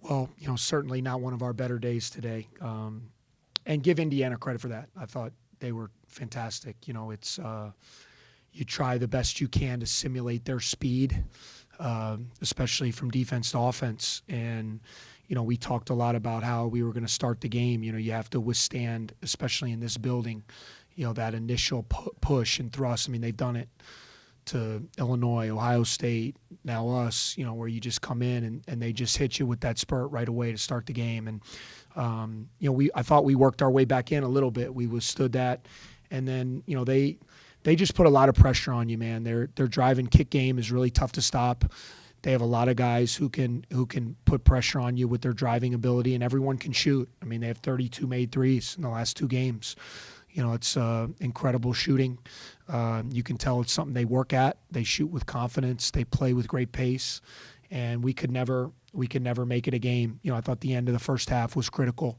Well, certainly not one of our better days today. And give Indiana credit for that. I thought they were fantastic. It's you try the best you can to simulate their speed, especially from defense to offense. And we talked a lot about how we were going to start the game. You have to withstand, especially in this building, that initial push and thrust. I mean, they've done it to Illinois, Ohio State, now us, where you just come in and they just hit you with that spurt right away to start the game. And, I thought we worked our way back in a little bit. We withstood that. And then, they just put a lot of pressure on you, man. Their drive and kick game is really tough to stop. They have a lot of guys who can put pressure on you with their driving ability, and everyone can shoot. I mean, they have 32 made threes in the last two games. It's incredible shooting. You can tell it's something they work at. They shoot with confidence. They play with great pace, and we could never make it a game. I thought the end of the first half was critical.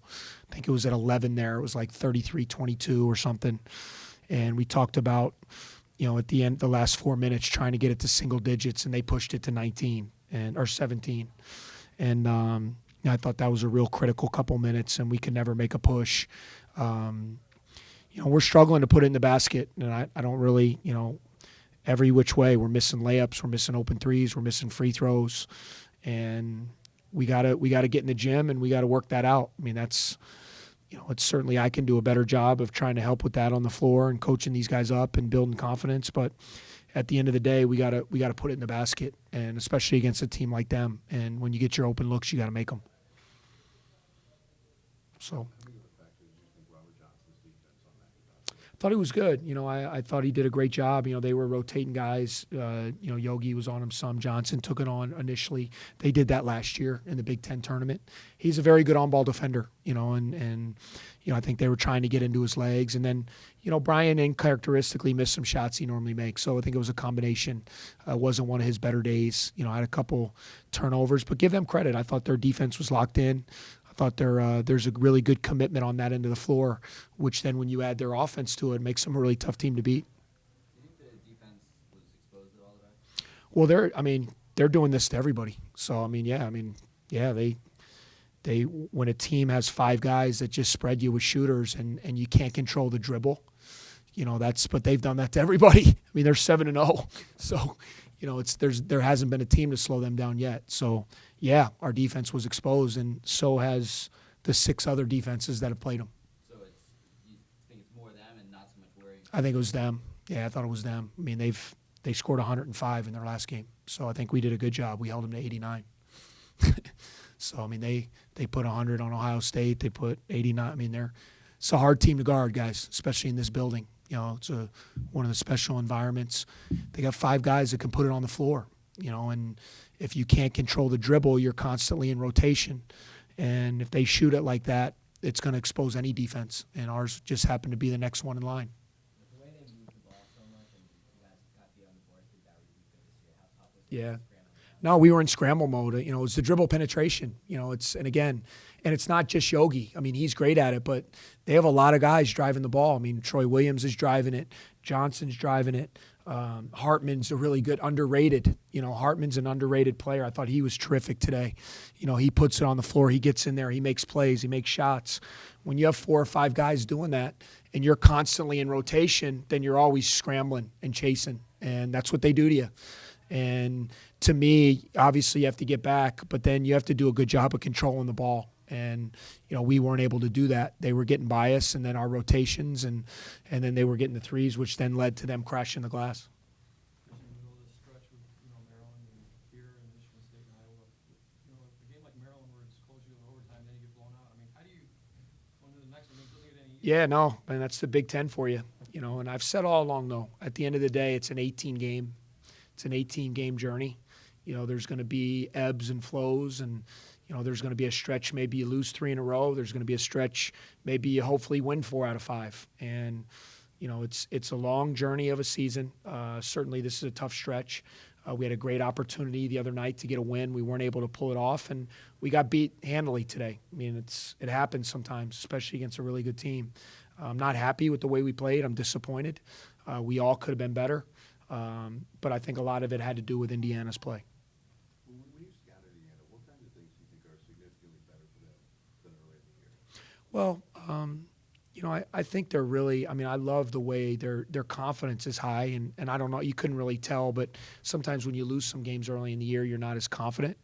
I think it was at 11 there. It was like 33-22 or something. And we talked about, at the end, the last 4 minutes, trying to get it to single digits, and they pushed it to 19 or 17. And I thought that was a real critical couple minutes, and we could never make a push. We're struggling to put it in the basket, and I don't really, every which way. We're missing layups, we're missing open threes, we're missing free throws, and we gotta get in the gym and we gotta work that out. I mean, that's, it's certainly I can do a better job of trying to help with that on the floor and coaching these guys up and building confidence. But at the end of the day, we gotta put it in the basket, and especially against a team like them. And when you get your open looks, you gotta make them. So. I thought he was good. I thought he did a great job. They were rotating guys. Yogi was on him some. Johnson took it on initially. They did that last year in the Big Ten tournament. He's a very good on-ball defender, and I think they were trying to get into his legs. And then, Brian uncharacteristically missed some shots he normally makes. So I think it was a combination. Wasn't one of his better days. I had a couple turnovers, but give them credit. I thought their defense was locked in. Thought there's a really good commitment on that end of the floor, which then when you add their offense to it, makes them a really tough team to beat. Do you think the defense was exposed at all today? Well, they're doing this to everybody. So they when a team has five guys that just spread you with shooters and you can't control the dribble, but they've done that to everybody. I mean, they're 7-0, so there hasn't been a team to slow them down yet. So. Yeah, our defense was exposed, and so has the six other defenses that have played them. So you think it's more them and not so much worrying? I think it was them. Yeah, I thought it was them. I mean, they scored 105 in their last game, so I think we did a good job. We held them to 89. So they put 100 on Ohio State. They put 89. I mean, it's a hard team to guard, guys, especially in this building. It's one of the special environments. They got five guys that can put it on the floor. And if you can't control the dribble, you're constantly in rotation. And if they shoot it like that, it's going to expose any defense. And ours just happened to be the next one in line. The way they moved the ball so much and you guys got beat on the boards, did that really good this year? How tough was it? Yeah. No, we were in scramble mode. It was the dribble penetration. And it's not just Yogi. I mean, he's great at it, but they have a lot of guys driving the ball. I mean, Troy Williams is driving it. Johnson's driving it. Hartman's a really good, underrated. Hartman's an underrated player. I thought he was terrific today. He puts it on the floor. He gets in there. He makes plays. He makes shots. When you have 4 or 5 guys doing that and you're constantly in rotation, then you're always scrambling and chasing. And that's what they do to you. And to me, obviously you have to get back, but then you have to do a good job of controlling the ball. And, we weren't able to do that. They were getting by us, and then our rotations, and then they were getting the threes, which then led to them crashing the glass. In the middle of this stretch with Maryland and here in Michigan State and Iowa, a game like Maryland where it's close to overtime, then you get blown out. I mean, how do you go into the next one? Doesn't get any easier? Yeah, no, and that's the Big Ten for you. And I've said all along, though, at the end of the day, it's an 18 game. It's an 18-game journey. There's going to be ebbs and flows, and there's going to be a stretch, maybe you lose 3 in a row. There's going to be a stretch, maybe you hopefully win 4 out of 5. And, it's a long journey of a season. Certainly this is a tough stretch. We had a great opportunity the other night to get a win. We weren't able to pull it off, and we got beat handily today. I mean, it happens sometimes, especially against a really good team. I'm not happy with the way we played. I'm disappointed. We all could have been better. But I think a lot of it had to do with Indiana's play. When you scout Indiana, what kinds of things do you think are significant Well, I think they're really. I mean, I love the way their confidence is high, and I don't know. You couldn't really tell, but sometimes when you lose some games early in the year, you're not as confident.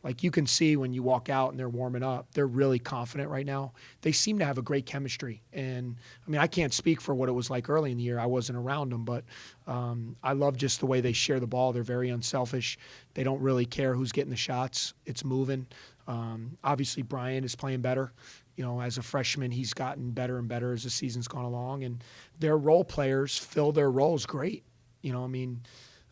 Like you can see when you walk out and they're warming up, they're really confident right now. They seem to have a great chemistry, and I mean, I can't speak for what it was like early in the year. I wasn't around them, but I love just the way they share the ball. They're very unselfish. They don't really care who's getting the shots. It's moving. Obviously, Brian is playing better. As a freshman, he's gotten better and better as the season's gone along, and their role players fill their roles great. I mean,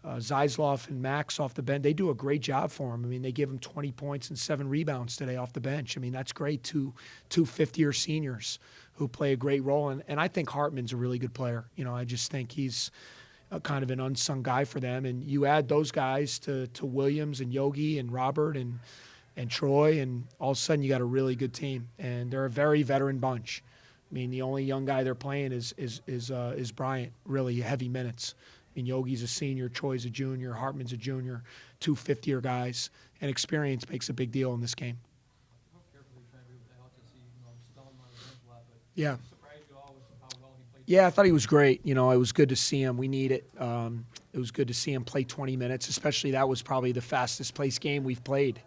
Zeisloff and Max off the bench, they do a great job for him. I mean, they give him 20 points and 7 rebounds today off the bench. I mean, that's great. Two fifth-year seniors who play a great role, and I think Hartman's a really good player. I just think he's kind of an unsung guy for them, and you add those guys to Williams and Yogi and Robert and Troy, and all of a sudden you got a really good team. And they're a very veteran bunch. I mean, the only young guy they're playing is Bryant, really heavy minutes. I mean, Yogi's a senior, Troy's a junior, Hartman's a junior, 2 fifth-year guys, and experience makes a big deal in this game. How carefully trying to be with Alex? I see, Stone on the bench a lot, but Yeah. surprised you all with how well he played. Yeah, I thought he was great. It was good to see him. We need it. It was good to see him play 20 minutes, especially that was probably the fastest paced game we've played.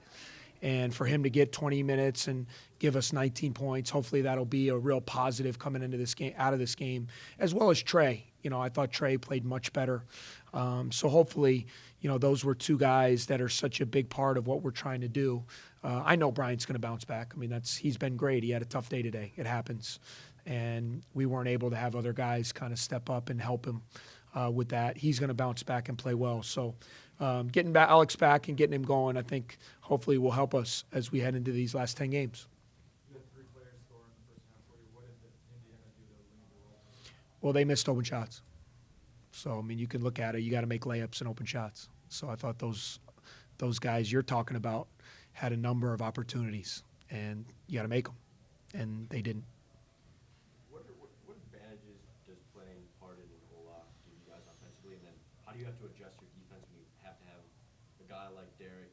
And for him to get 20 minutes and give us 19 points, hopefully that'll be a real positive coming into this game, out of this game, as well as Trey. I thought Trey played much better. So hopefully, those were two guys that are such a big part of what we're trying to do. I know Bryant's going to bounce back. I mean, he's been great. He had a tough day today. It happens. And we weren't able to have other guys kind of step up and help him with that. He's going to bounce back and play well. So getting Alex back and getting him going, I think hopefully will help us as we head into these last 10 games. You had 3 players score in the first half for you. What did Indiana do to limit the role? Well, they missed open shots. So, I mean, you can look at it. You got to make layups and open shots. So I thought those guys you're talking about had a number of opportunities, and you got to make them, and they didn't. What advantages does playing Harden and Olaf give you guys offensively, and then how do you have to adjust your defense when you have to have a guy like Derek,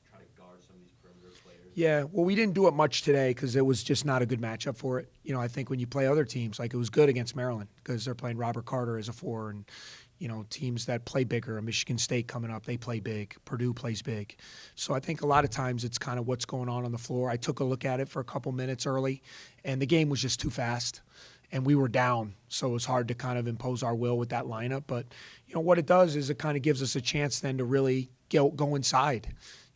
try to guard some of these perimeter players? Yeah, well, we didn't do it much today because it was just not a good matchup for it. I think when you play other teams, like it was good against Maryland because they're playing Robert Carter as a 4, and teams that play bigger. Michigan State coming up, they play big. Purdue plays big. So I think a lot of times it's kind of what's going on the floor. I took a look at it for a couple minutes early, and the game was just too fast, and we were down. So it was hard to kind of impose our will with that lineup. But what it does is it kind of gives us a chance then to really go inside.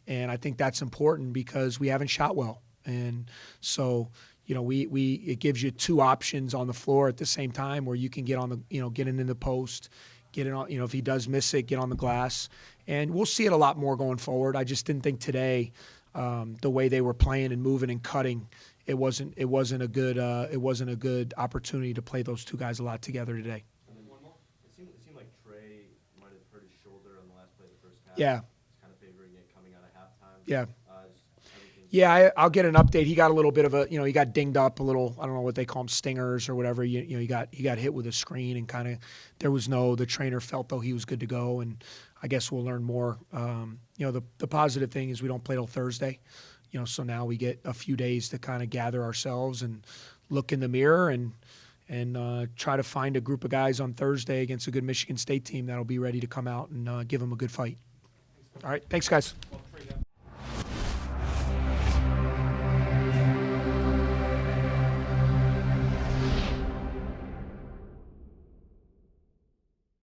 And I think that's important because we haven't shot well. And so, it gives you 2 options on the floor at the same time where you can get on the, get into the post, get it on, if he does miss it, get on the glass. And we'll see it a lot more going forward. I just didn't think today, the way they were playing and moving and cutting, it wasn't a good opportunity to play those 2 guys a lot together today. And then one more. It seemed like Trey might have hurt his shoulder on the last play of the first half. Yeah. It's kind of favoring it coming out of halftime. Yeah. Everything. Yeah, I'll get an update. He got a little bit of he got dinged up a little. I don't know what they call them, stingers or whatever. He got hit with a screen and kind of the trainer felt though he was good to go, and I guess we'll learn more. The positive thing is we don't play till Thursday, so now we get a few days to kind of gather ourselves and look in the mirror and try to find a group of guys on Thursday against a good Michigan State team that'll be ready to come out and give them a good fight. All right, thanks guys.